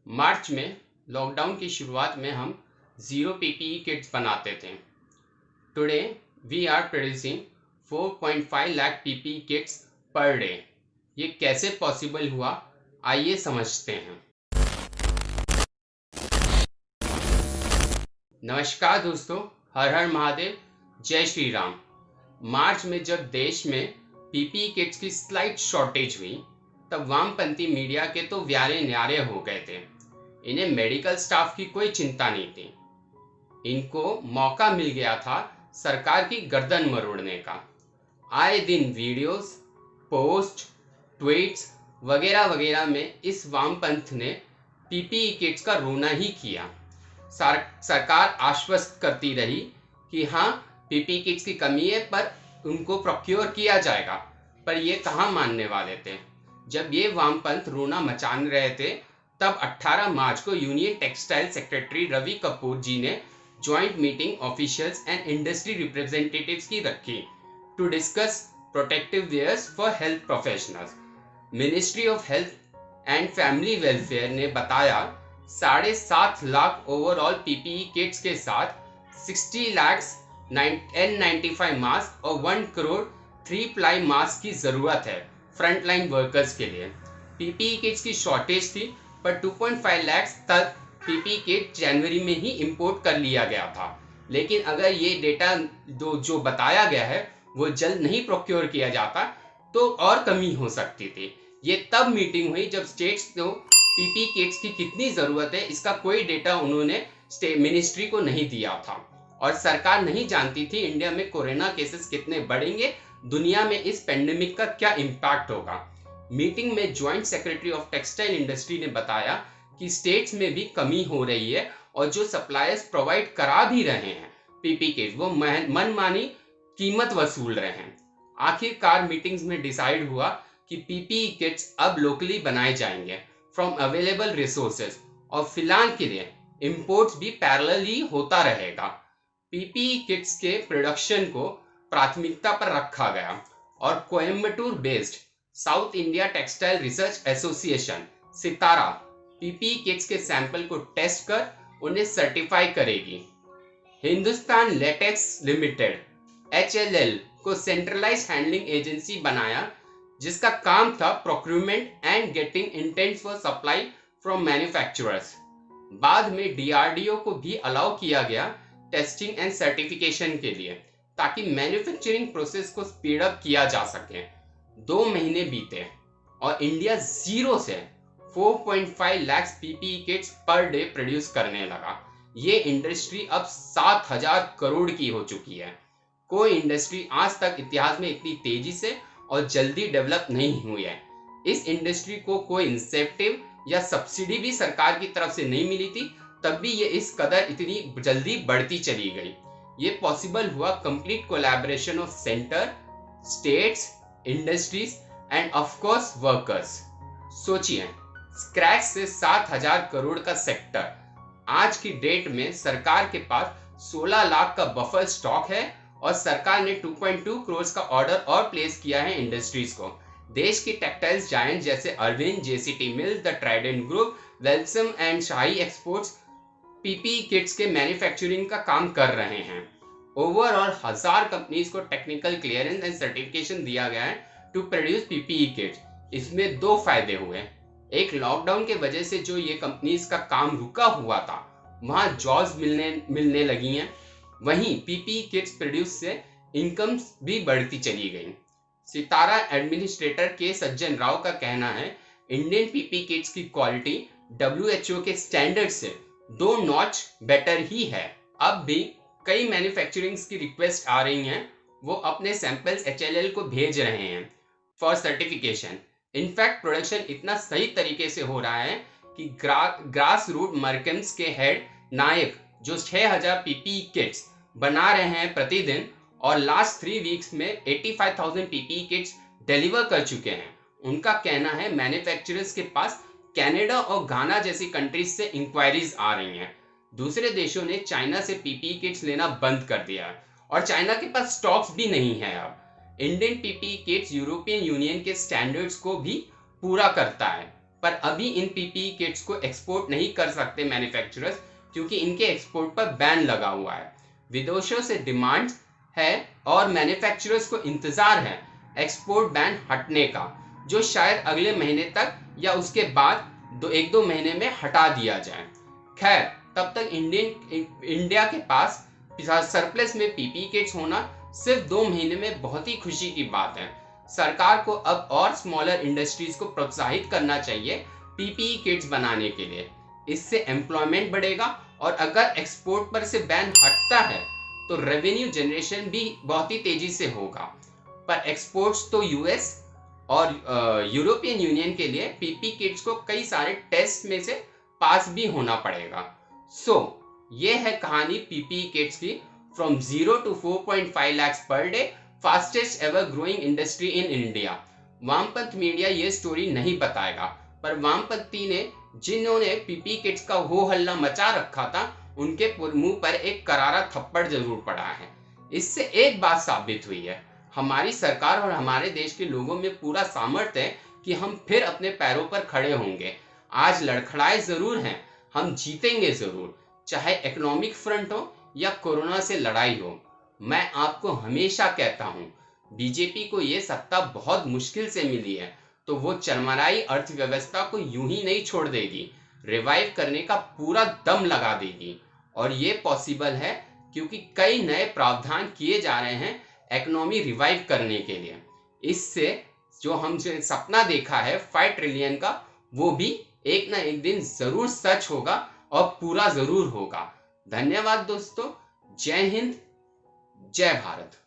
मार्च में लॉकडाउन की शुरुआत में हम ज़ीरो पीपीई किट्स बनाते थे। टुडे वी आर प्रोड्यूसिंग 4.5 लाख पीपीई किट्स पर डे। ये कैसे पॉसिबल हुआ, आइए समझते हैं। नमस्कार दोस्तों, हर हर महादेव, जय श्री राम। मार्च में जब देश में पीपीई किट्स की स्लाइट शॉर्टेज हुई, तब वामपंथी मीडिया के तो व्यारे न्यारे हो गए थे। इन्हें मेडिकल स्टाफ की कोई चिंता नहीं थी। इनको मौका मिल गया था सरकार की गर्दन मरोड़ने का। आए दिन वीडियोस, पोस्ट, ट्वीट्स वगैरह वगैरह में इस वामपंथ ने पीपीई किट्स का रोना ही किया। सरकार आश्वस्त करती रही कि हाँ, पीपीई किट्स की कमी है पर उनको प्रोक्योर किया जाएगा, पर ये कहाँ मानने वाले थे। जब ये वामपंथ रोना मचान रहे थे, तब 18 मार्च को union textile secretary Ravi Kapoor ji ने joint meeting officials and industry representatives की रखी to discuss protective wares for health professionals. Ministry of health and family welfare ने बताया 7.5 लाख ओवरऑल पीपीई किट्स के साथ 60 लाख N95 मास्क और 1 करोड़ 3 प्लाई मास्क की जरूरत है फ्रंटलाइन वर्कर्स के लिए। पीपीई किट्स की शॉर्टेज थी, पर 2.5 लाख तक पीपीई किट जनवरी में ही इंपोर्ट कर लिया गया था। लेकिन अगर ये डेटा जो बताया गया है वो जल्द नहीं प्रोक्योर किया जाता तो और कमी हो सकती थी। ये तब मीटिंग हुई जब स्टेट्स को पीपीई किट्स की कितनी जरूरत है इसका कोई डेटा उन्होंने मिनिस्ट्री को नहीं दिया था, और सरकार नहीं जानती थी इंडिया में कोरोना केसेस कितने बढ़ेंगे, दुनिया में इस पेंडेमिक का क्या इम्पैक्ट होगा। मीटिंग में joint secretary of textile industry ने बताया कि स्टेट्स में भी कमी हो रही है और जो सप्लायर्स प्रोवाइड करा भी रहे हैं पीपीई किट्स, वो मनमानी कीमत वसूल रहे हैं। आखिरकार मीटिंग्स में डिसाइड हुआ कि पीपीई किट्स अब लोकली बनाए जाएंगे फ्रॉम अवेलेबल रिसोर्सेज, और फिलहाल के लिए इंपोर्ट्स भी पैरेलली होता रहेगा। पीपीई किट्स के प्रोडक्शन को प्राथमिकता पर रखा गया और Coimbatore based South India Textile Research Association SITRA PPE kits के सैंपल को टेस्ट कर उन्हें सर्टिफाई करेगी। हिंदुस्तान लेटेक्स लिमिटेड HLL को सेंट्रलाइज हैंडलिंग एजेंसी बनाया, जिसका काम था procurement and getting intent for supply from manufacturers. बाद में डीआरडीओ को भी अलाउ किया गया टेस्टिंग एंड सर्टिफिकेशन के लिए, ताकि मैन्युफैक्चरिंग प्रोसेस को स्पीड अप किया जा सके। 2 महीने बीते और इंडिया जीरो से 4.5 लाख PPE kits per day produce करने लगा। ये इंडस्ट्री अब 7,000 करोड़ की हो चुकी है। कोई इंडस्ट्री आज तक इतिहास में इतनी तेजी से और जल्दी डेवलप नहीं हुई है। इस इंडस्ट्री को कोई इंसेंटिव या सब्सिडी भी सरकार की तरफ से नहीं मिली थी, तब भी ये इस कदर इतनी जल्दी बढ़ती चली गई। ये पॉसिबल हुआ complete collaboration of centre, states, industries end of course workers. सोचिए, स्क्रैच से 7,000 करोड़ का सेक्टर। आज की डेट में सरकार के पास 16 लाख का बफर स्टॉक है और सरकार ने 2.2 करोड़ का ऑर्डर और प्लेस किया है इंडस्ट्रीज को। देश की टेक्सटाइल्स जायंट जैसे Arvind, JCT mills, the Trident group, Welspun and Shahi exports PPE kits के मैन्युफैक्चरिंग का काम कर रहे हैं। ओवरऑल 1000 कंपनीज को टेक्निकल क्लियरेंस एंड सर्टिफिकेशन दिया गया है टू प्रोड्यूस पीपीई किट्स। इसमें 2 फायदे हुए। एक, लॉकडाउन के वजह से जो ये कंपनीज का काम रुका हुआ था वहां जॉब्स मिलने लगी हैं। वहीं पीपीई किट्स प्रोड्यूस से इनकम भी बढ़ती चली गई। सितारा एडमिनिस्ट्रेटर के सज्जन राव का कहना है, इंडियन पीपीई किट्स की क्वालिटी WHO के स्टैंडर्ड से 2 नॉच बेटर ही है। अब भी कई मैन्युफैक्चरिंग की रिक्वेस्ट आ रही हैं, वो अपने सैंपल्स HLL को भेज रहे हैं फॉर सर्टिफिकेशन। इनफैक्ट प्रोडक्शन इतना सही तरीके से हो रहा है कि ग्रास रूट मर्केंस के हेड नायक, जो 6,000 पीपीई किट्स बना रहे हैं प्रतिदिन और लास्ट 3 वीक्स में 85,000 पीपीई किट्स डिलीवर कर चुके हैं, उनका कहना है मैन्युफैक्चरर्स के पास कनाडा और घाना जैसी कंट्रीज से इंक्वायरीज आ रही हैं। दूसरे देशों ने चाइना से पीपीई किट्स लेना बंद कर दिया है और चाइना के पास स्टॉक्स भी नहीं है। अब Indian PPE kits European Union के स्टैंडर्ड्स को भी पूरा करता है, पर अभी इन पीपीई किट्स को एक्सपोर्ट नहीं कर सकते मैन्युफैक्चरर्स, क्योंकि इनके एक्सपोर्ट पर बैन लगा हुआ है। विदेशों से डिमांड है और मैन्युफैक्चरर्स को इंतजार है एक्सपोर्ट बैन हटने का, जो शायद अगले महीने तक या उसके बाद एक दो महीने में हटा दिया जाए। खैर, तब तक इंडिया के पास सरप्लस में पीपीई किट्स होना सिर्फ 2 महीने में बहुत ही खुशी की बात है। सरकार को अब और स्मॉलर इंडस्ट्रीज को प्रोत्साहित करना चाहिए पीपीई किट्स बनाने के लिए। इससे एम्प्लॉयमेंट बढ़ेगा और अगर एक्सपोर्ट पर से बैन हटता है तो रेवेन्यू जनरेशन भी बहुत ही तेजी से होगा। पर एक्सपोर्ट्स तो यूएस और यूरोपियन यूनियन के लिए पीपीई किट्स को कई सारे टेस्ट में से पास भी होना पड़ेगा। ये है कहानी पीपीई किट्स की, from 0 to 4.5 lakhs per day, fastest ever growing industry in India. वामपंथ मीडिया ये स्टोरी नहीं बताएगा, पर वामपंथी ने जिन्होंने पीपीई किट्स का हो हल्ला मचा रखा था, उनके मुंह पर एक करारा थप्पड़ जरूर पड़ा है। इससे एक बात साबित हुई है, हमारी सरकार और हमारे देश के लोगों में पूरा सामर्थ्य है कि हम फिर अपने पैरों पर खड़े होंगे। आज लड़खड़ाए जरूर हैं, हम जीतेंगे जरूर, चाहे इकोनॉमिक फ्रंट हो या कोरोना से लड़ाई हो। मैं आपको हमेशा कहता हूं, बीजेपी को ये सत्ता बहुत मुश्किल से मिली है, तो वो चरमराई अर्थव्यवस्था को यूं ही नहीं छोड़ देगी, रिवाइव करने का पूरा दम लगा देगी। और ये पॉसिबल है क्योंकि कई नए प्रावधान किए जा रहे हैं इकोनॉमी रिवाइव करने के लिए। इससे जो हम सपना देखा है 5 ट्रिलियन का, वो भी एक ना एक दिन जरूर सच होगा और पूरा जरूर होगा। धन्यवाद दोस्तों। जय हिंद, जय भारत।